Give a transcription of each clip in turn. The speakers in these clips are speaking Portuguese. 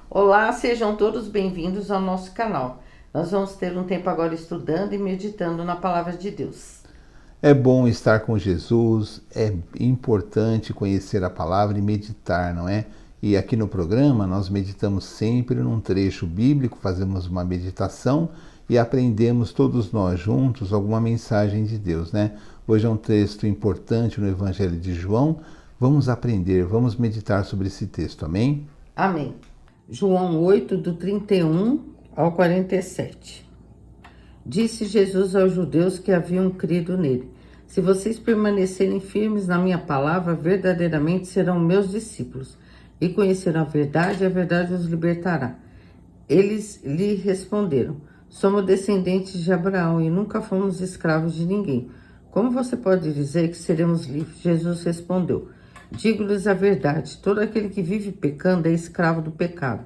Olá, sejam todos bem-vindos ao nosso canal. Nós vamos ter um tempo agora estudando e meditando na Palavra de Deus. É bom estar com Jesus, é importante conhecer a palavra e meditar, não é? E aqui no programa nós meditamos sempre num trecho bíblico, fazemos uma meditação e aprendemos todos nós juntos alguma mensagem de Deus, né? Hoje é um texto importante no Evangelho de João. Vamos aprender, vamos meditar sobre esse texto, amém? Amém. João 8, do 31 ao 47. Disse Jesus aos judeus que haviam crido nele: Se vocês permanecerem firmes na minha palavra, verdadeiramente serão meus discípulos, e conhecerão a verdade os libertará. Eles lhe responderam: Somos descendentes de Abraão e nunca fomos escravos de ninguém. Como você pode dizer que seremos livres? Jesus respondeu: Digo-lhes a verdade: todo aquele que vive pecando é escravo do pecado.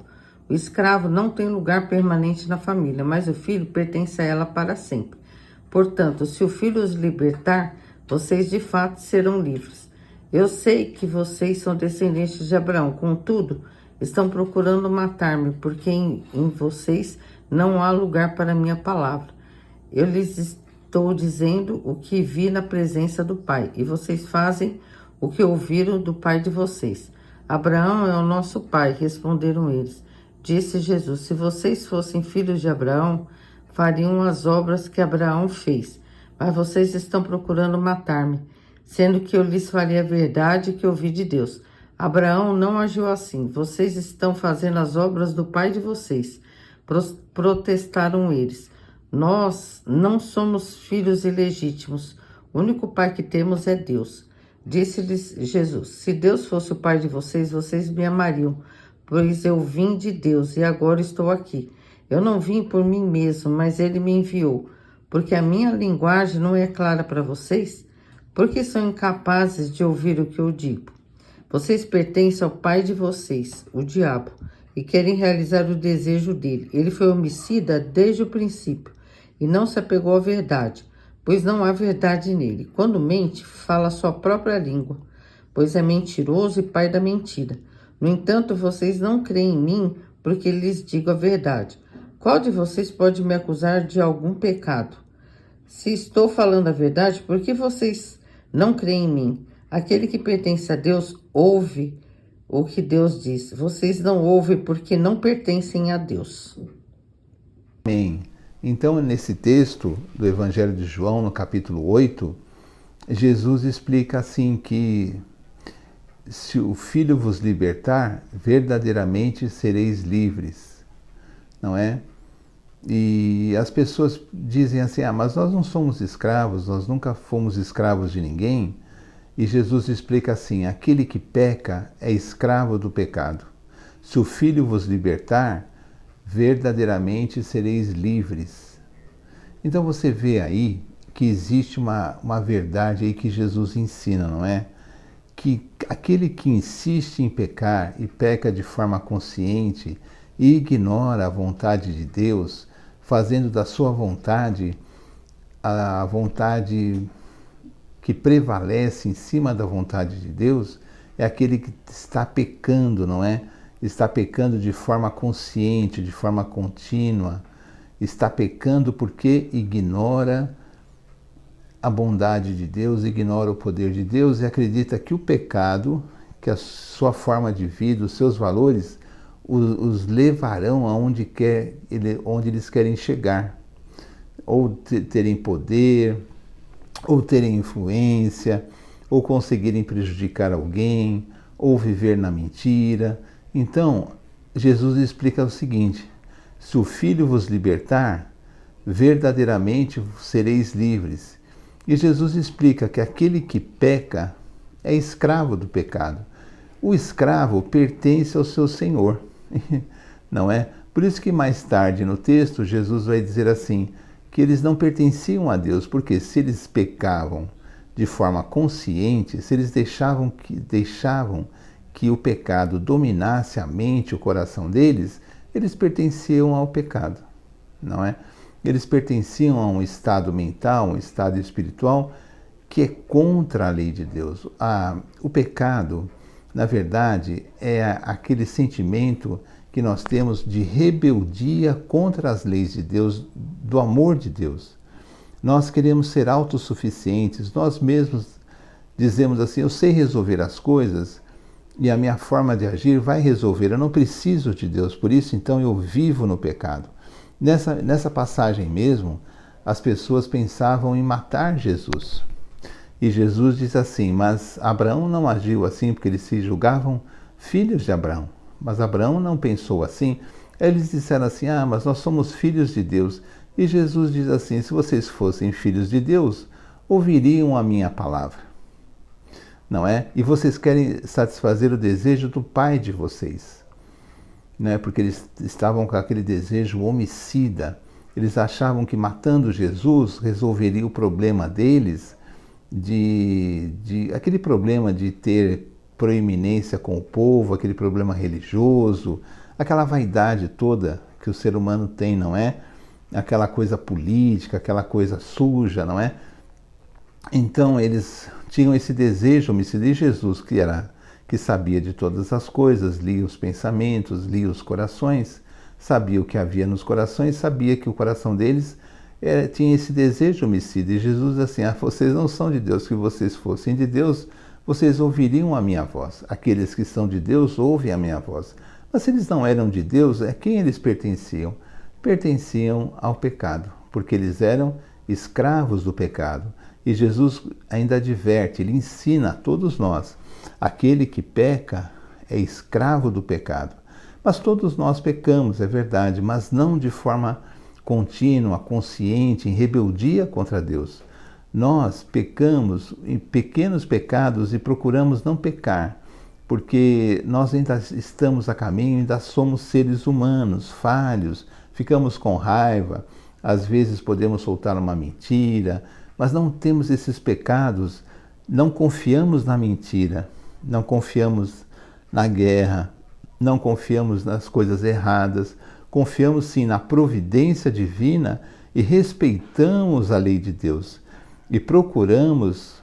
O escravo não tem lugar permanente na família, mas o filho pertence a ela para sempre. Portanto, se o filho os libertar, vocês de fato serão livres. Eu sei que vocês são descendentes de Abraão, contudo, estão procurando matar-me, porque em vocês não há lugar para a minha palavra. Eu lhes estou dizendo o que vi na presença do Pai, e vocês fazem o que ouviram do pai de vocês. Abraão é o nosso pai, responderam eles. Disse Jesus: Se vocês fossem filhos de Abraão, fariam as obras que Abraão fez. Mas vocês estão procurando matar-me, sendo que eu lhes falei a verdade que ouvi de Deus. Abraão não agiu assim. Vocês estão fazendo as obras do pai de vocês. Protestaram eles. Nós não somos filhos ilegítimos. O único pai que temos é Deus. Disse-lhes Jesus: Se Deus fosse o pai de vocês, vocês me amariam, pois eu vim de Deus e agora estou aqui. Eu não vim por mim mesmo, mas ele me enviou. Porque a minha linguagem não é clara para vocês? Porque são incapazes de ouvir o que eu digo. Vocês pertencem ao pai de vocês, o diabo, e querem realizar o desejo dele. Ele foi homicida desde o princípio e não se apegou à verdade, pois não há verdade nele. Quando mente, fala a sua própria língua, pois é mentiroso e pai da mentira. No entanto, vocês não creem em mim, porque lhes digo a verdade. Qual de vocês pode me acusar de algum pecado? Se estou falando a verdade, por que vocês não creem em mim? Aquele que pertence a Deus ouve o que Deus diz. Vocês não ouvem porque não pertencem a Deus. Amém. Então, nesse texto do Evangelho de João, no capítulo 8, Jesus explica assim que se o Filho vos libertar, verdadeiramente sereis livres, não é? E as pessoas dizem assim, mas nós não somos escravos, nós nunca fomos escravos de ninguém. E Jesus explica assim, aquele que peca é escravo do pecado. Se o Filho vos libertar, verdadeiramente sereis livres. Então você vê aí que existe uma verdade aí que Jesus ensina, não é? Que aquele que insiste em pecar e peca de forma consciente e ignora a vontade de Deus, fazendo da sua vontade a vontade que prevalece em cima da vontade de Deus, é aquele que está pecando, não é? Está pecando de forma consciente, de forma contínua, está pecando porque ignora a bondade de Deus, ignora o poder de Deus e acredita que o pecado, que a sua forma de vida, os seus valores, os levarão aonde onde eles querem chegar, ou terem poder, ou terem influência, ou conseguirem prejudicar alguém, ou viver na mentira. Então, Jesus explica o seguinte: se o Filho vos libertar, verdadeiramente sereis livres. E Jesus explica que aquele que peca é escravo do pecado. O escravo pertence ao seu senhor, não é? Por isso que mais tarde no texto Jesus vai dizer assim, que eles não pertenciam a Deus, porque se eles pecavam de forma consciente, se eles deixavam que o pecado dominasse a mente, o coração deles, eles pertenciam ao pecado, não é? Eles pertenciam a um estado mental, um estado espiritual que é contra a lei de Deus. O pecado, na verdade, é aquele sentimento que nós temos de rebeldia contra as leis de Deus, do amor de Deus. Nós queremos ser autossuficientes, nós mesmos dizemos assim, eu sei resolver as coisas e a minha forma de agir vai resolver, eu não preciso de Deus, por isso então eu vivo no pecado. Nessa passagem mesmo, as pessoas pensavam em matar Jesus. E Jesus diz assim, mas Abraão não agiu assim porque eles se julgavam filhos de Abraão. Mas Abraão não pensou assim. Eles disseram assim, mas nós somos filhos de Deus. E Jesus diz assim, se vocês fossem filhos de Deus, ouviriam a minha palavra. Não é? E vocês querem satisfazer o desejo do pai de vocês. Não é? Porque eles estavam com aquele desejo homicida. Eles achavam que matando Jesus resolveria o problema deles, aquele problema de ter proeminência com o povo, aquele problema religioso, aquela vaidade toda que o ser humano tem, não é? Aquela coisa política, aquela coisa suja, não é? Então eles tinham esse desejo homicida de Jesus, que sabia de todas as coisas, lia os pensamentos, lia os corações, sabia o que havia nos corações, sabia que o coração deles tinha esse desejo homicida. E Jesus diz assim, vocês não são de Deus, se vocês fossem de Deus, vocês ouviriam a minha voz. Aqueles que são de Deus ouvem a minha voz. Mas se eles não eram de Deus, a quem eles pertenciam? Pertenciam ao pecado, porque eles eram escravos do pecado. E Jesus ainda adverte, ele ensina a todos nós, aquele que peca é escravo do pecado. Mas todos nós pecamos, é verdade, mas não de forma contínua, consciente, em rebeldia contra Deus. Nós pecamos em pequenos pecados e procuramos não pecar, porque nós ainda estamos a caminho, ainda somos seres humanos, falhos, ficamos com raiva, às vezes podemos soltar uma mentira, mas não temos esses pecados, não confiamos na mentira, não confiamos na guerra, não confiamos nas coisas erradas, confiamos sim na providência divina e respeitamos a lei de Deus. E procuramos,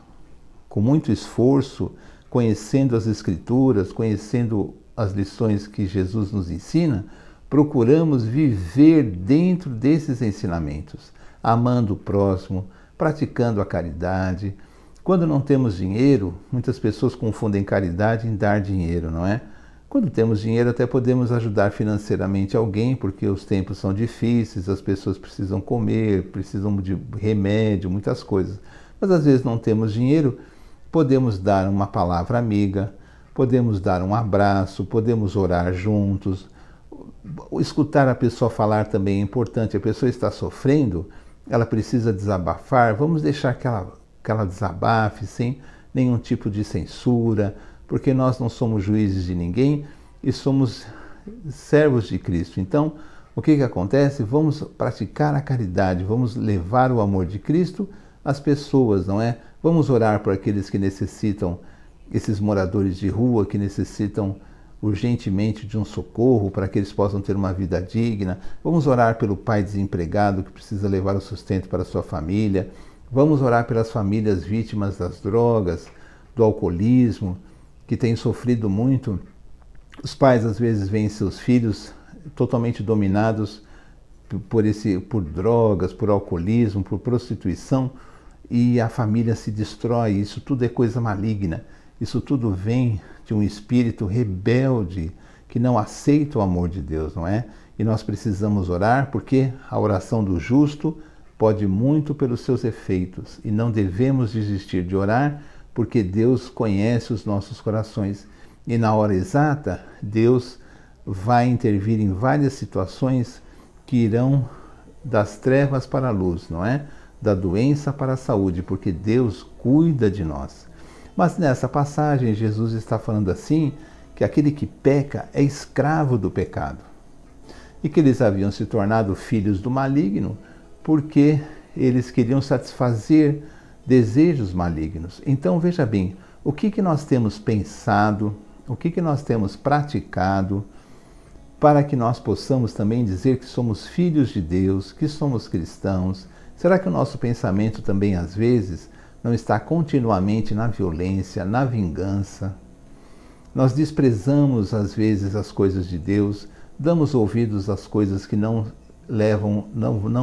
com muito esforço, conhecendo as Escrituras, conhecendo as lições que Jesus nos ensina, procuramos viver dentro desses ensinamentos, amando o próximo, praticando a caridade. Quando não temos dinheiro, muitas pessoas confundem caridade em dar dinheiro, não é? Quando temos dinheiro, até podemos ajudar financeiramente alguém, porque os tempos são difíceis, as pessoas precisam comer, precisam de remédio, muitas coisas. Mas às vezes não temos dinheiro, podemos dar uma palavra amiga, podemos dar um abraço, podemos orar juntos. Escutar a pessoa falar também é importante. A pessoa está sofrendo, ela precisa desabafar, vamos deixar que ela desabafe sem nenhum tipo de censura, porque nós não somos juízes de ninguém e somos servos de Cristo. Então, o que acontece? Vamos praticar a caridade, vamos levar o amor de Cristo às pessoas, não é? Vamos orar por aqueles que necessitam, esses moradores de rua que necessitam urgentemente de um socorro para que eles possam ter uma vida digna. Vamos orar pelo pai desempregado que precisa levar o sustento para a sua família. Vamos orar pelas famílias vítimas das drogas, do alcoolismo, que têm sofrido muito. Os pais às vezes veem seus filhos totalmente dominados por drogas, por alcoolismo, por prostituição, e a família se destrói. Isso tudo é coisa maligna. Isso tudo vem de um espírito rebelde que não aceita o amor de Deus, não é? E nós precisamos orar, porque a oração do justo pode muito pelos seus efeitos, e não devemos desistir de orar, porque Deus conhece os nossos corações. E na hora exata, Deus vai intervir em várias situações que irão das trevas para a luz, não é? Da doença para a saúde, porque Deus cuida de nós. Mas nessa passagem, Jesus está falando assim, que aquele que peca é escravo do pecado. E que eles haviam se tornado filhos do maligno, porque eles queriam satisfazer desejos malignos. Então veja bem, o que nós temos pensado, o que nós temos praticado, para que nós possamos também dizer que somos filhos de Deus, que somos cristãos. Será que o nosso pensamento também, às vezes, não está continuamente na violência, na vingança? Nós desprezamos, às vezes, as coisas de Deus, damos ouvidos às coisas que não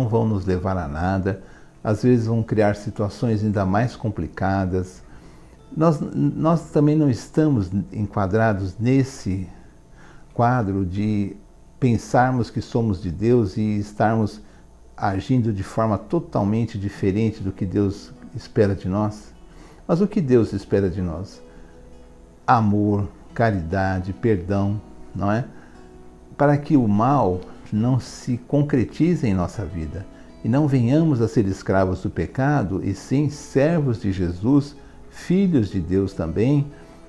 vão nos levar a nada, às vezes vão criar situações ainda mais complicadas. Nós também não estamos enquadrados nesse quadro de pensarmos que somos de Deus e estarmos agindo de forma totalmente diferente do que Deus espera de nós. Mas o que Deus espera de nós? Amor, caridade, perdão, não é? Para que o mal não se concretize em nossa vida e não venhamos a ser escravos do pecado, e sim servos de Jesus, filhos de Deus também,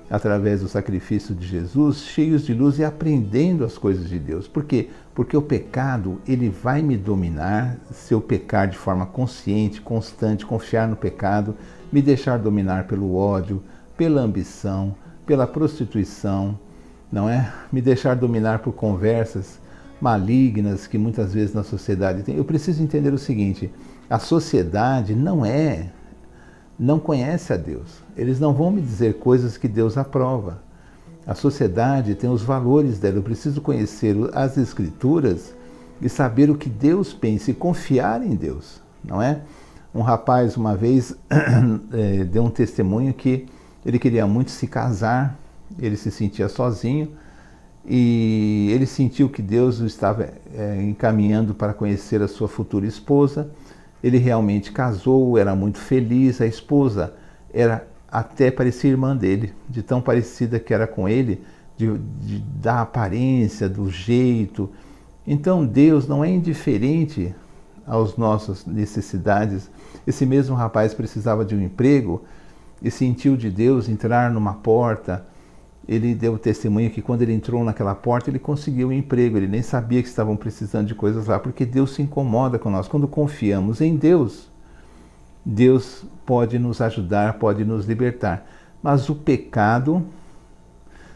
através do sacrifício de Jesus, cheios de luz e aprendendo as coisas de Deus. Por quê? Porque o pecado, ele vai me dominar se eu pecar de forma consciente, constante, confiar no pecado, me deixar dominar pelo ódio, pela ambição, pela prostituição, não é? Me deixar dominar por conversas malignas que muitas vezes na sociedade tem. Eu preciso entender o seguinte: a sociedade não conhece a Deus. Eles não vão me dizer coisas que Deus aprova. A sociedade tem os valores dela. Eu preciso conhecer as Escrituras e saber o que Deus pensa e confiar em Deus, não é? Um rapaz uma vez deu um testemunho que ele queria muito se casar, ele se sentia sozinho e ele sentiu que Deus o estava encaminhando para conhecer a sua futura esposa. Ele realmente casou, era muito feliz. A esposa até parecia irmã dele, de tão parecida que era com ele, da aparência, do jeito. Então Deus não é indiferente às nossas necessidades. Esse mesmo rapaz precisava de um emprego e sentiu de Deus entrar numa porta. Ele deu testemunho que quando ele entrou naquela porta, ele conseguiu um emprego. Ele nem sabia que estavam precisando de coisas lá, porque Deus se incomoda com nós. Quando confiamos em Deus, Deus pode nos ajudar, pode nos libertar. Mas o pecado,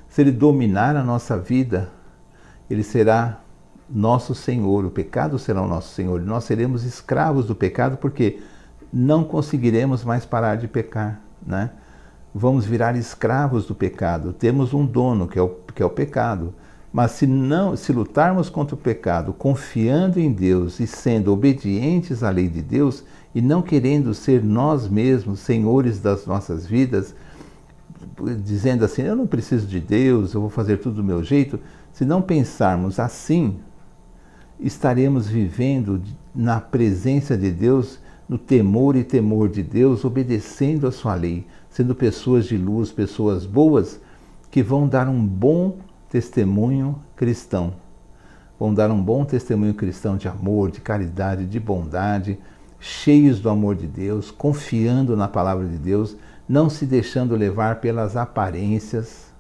se ele dominar a nossa vida, ele será nosso Senhor. O pecado será o nosso Senhor. Nós seremos escravos do pecado, porque não conseguiremos mais parar de pecar, né? Vamos virar escravos do pecado. Temos um dono, que é o pecado. Mas se lutarmos contra o pecado, confiando em Deus e sendo obedientes à lei de Deus, e não querendo ser nós mesmos senhores das nossas vidas, dizendo assim: eu não preciso de Deus, eu vou fazer tudo do meu jeito. Se não pensarmos assim, estaremos vivendo na presença de Deus, no temor e temor de Deus, obedecendo a sua lei, sendo pessoas de luz, pessoas boas, que vão dar um bom testemunho cristão. Vão dar um bom testemunho cristão de amor, de caridade, de bondade, cheios do amor de Deus, confiando na palavra de Deus, não se deixando levar pelas aparências,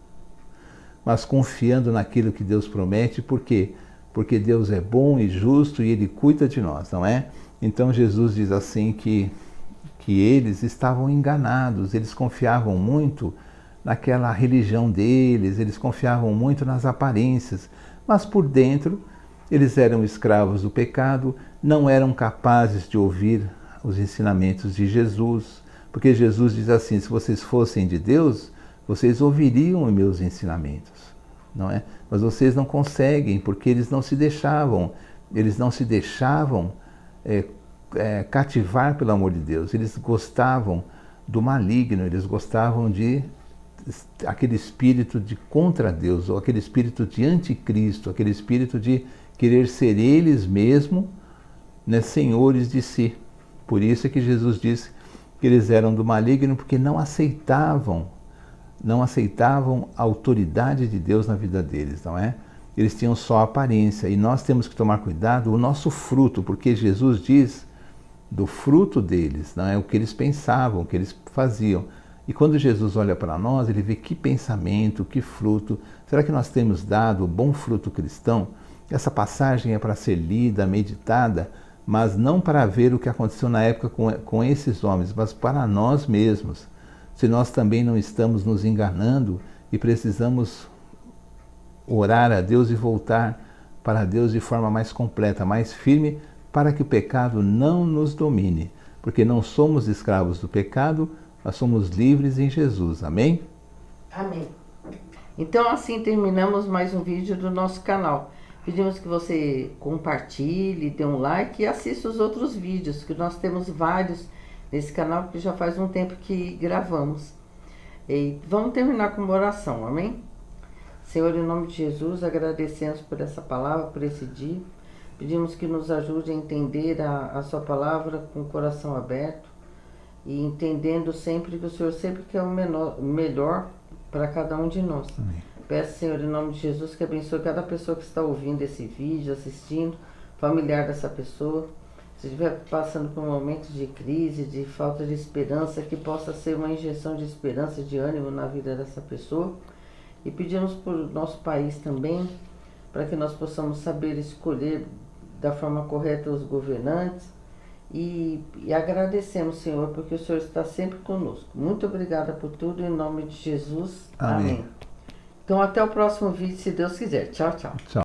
mas confiando naquilo que Deus promete. Por quê? Porque Deus é bom e justo e Ele cuida de nós, não é? Então Jesus diz assim que eles estavam enganados, eles confiavam muito naquela religião deles, eles confiavam muito nas aparências, mas por dentro eles eram escravos do pecado, não eram capazes de ouvir os ensinamentos de Jesus, porque Jesus diz assim: se vocês fossem de Deus, vocês ouviriam os meus ensinamentos, não é? Mas vocês não conseguem, porque eles não se deixavam cativar pelo amor de Deus. Eles gostavam do maligno, eles gostavam de aquele espírito de contra Deus, ou aquele espírito de anticristo, aquele espírito de querer ser eles mesmos, né, senhores de si. Por isso é que Jesus disse que eles eram do maligno, porque não aceitavam a autoridade de Deus na vida deles, não é? Eles tinham só a aparência, e nós temos que tomar cuidado o nosso fruto, porque Jesus diz do fruto deles, não é? O que eles pensavam, o que eles faziam. E quando Jesus olha para nós, ele vê que pensamento, que fruto. Será que nós temos dado o bom fruto cristão? Essa passagem é para ser lida, meditada, mas não para ver o que aconteceu na época com esses homens, mas para nós mesmos. Se nós também não estamos nos enganando e precisamos orar a Deus e voltar para Deus de forma mais completa, mais firme, para que o pecado não nos domine, porque não somos escravos do pecado, nós somos livres em Jesus. Amém? Amém. Então assim terminamos mais um vídeo do nosso canal. Pedimos que você compartilhe, dê um like e assista os outros vídeos, que nós temos vários nesse canal, porque já faz um tempo que gravamos. E vamos terminar com uma oração, amém? Senhor, em nome de Jesus, agradecemos por essa palavra, por esse dia. Pedimos que nos ajude a entender a sua palavra com o coração aberto e entendendo sempre que o Senhor sempre quer o melhor para cada um de nós. Amém. Peço, Senhor, em nome de Jesus, que abençoe cada pessoa que está ouvindo esse vídeo, assistindo, familiar dessa pessoa. Se estiver passando por um momento de crise, de falta de esperança, que possa ser uma injeção de esperança, de ânimo na vida dessa pessoa. E pedimos por nosso país também, para que nós possamos saber escolher da forma correta os governantes. E agradecemos, Senhor, porque o Senhor está sempre conosco. Muito obrigada por tudo, em nome de Jesus. Amém. Amém. Então, até o próximo vídeo, se Deus quiser. Tchau, tchau. Tchau.